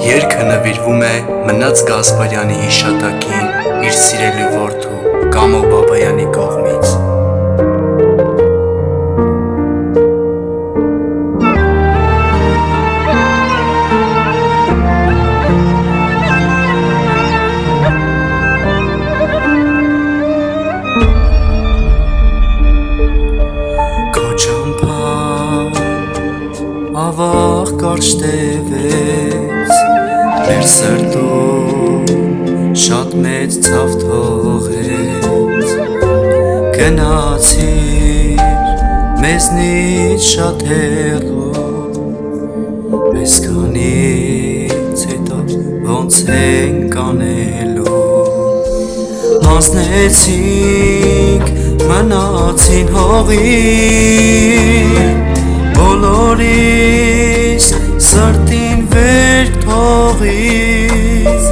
Երգը նվիրվում է Մնաց Գասպարյանի հիշատակին իր սիրելի որդու Կամո Բաբայանի կողմից։ Քո ճամփան ավաղ կարճ տևեց, մեր սրտում շատ մեծ ցավ թողեց, գնացիր մեզնից շատ հեռու, այսքանից հետո ոնց ենք անելու, հանձնեցինք մնացին հողին, բոլորիս սրտին վեր թողին,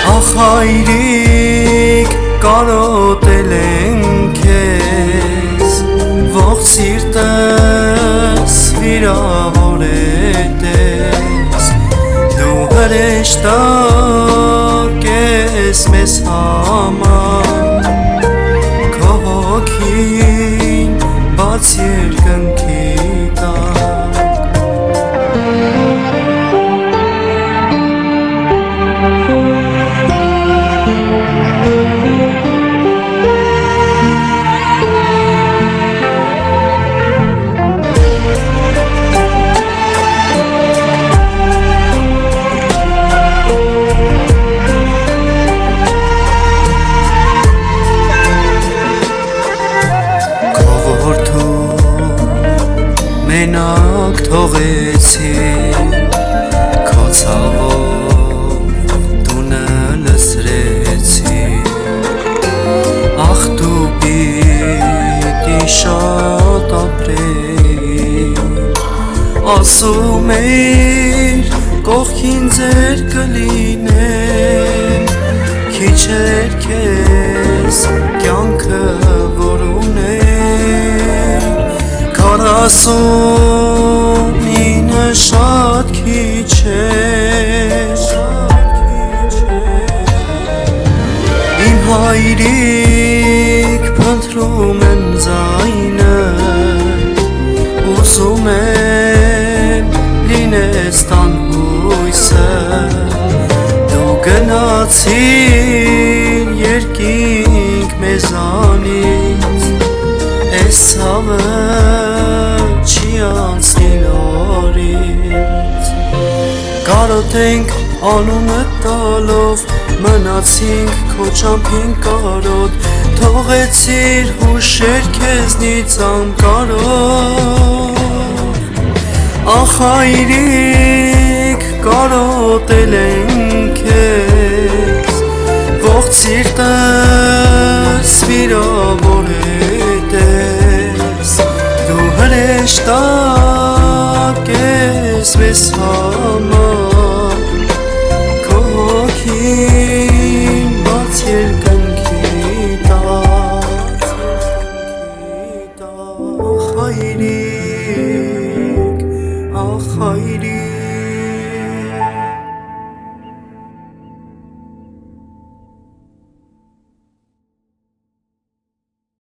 ախ հայրիկ կարոտել ենք քեզ, ողջ սիրտս վիրավորել ես, դու հրեշտակ ես մեզ համար, քո հոգին բաց երկնքի տակ, մենակ թողեցին, քո ցավով տունը լսրեցին, ախ դու պիտի շատ ապրեիր, ասում էիր կողքին ձեր կլինեն, քիչ էր քեզ կյանքը որ ուներ, 49 շատ քիչ էր, իմ հայրիկ փնտրում եմ ձայնը, ուզում եմ լինես տան հույսը, դու գնացիր երկինք մեզանից, այս ցավը չի անցնի նորից, կարոտենք անունը տալով, մնացինք քո ճամփին կարոտ, թողեցիր հուշեր քեզնից անկարոտ, ախ հայրիկ կարոտել ենք քեզ, ողջ սիրտս վիրավորել ես, դու հրեշտակ ես մեզ համար, քո հոգին բաց երկնքի տակ, ախ հայրիկ, ախ հայրիկ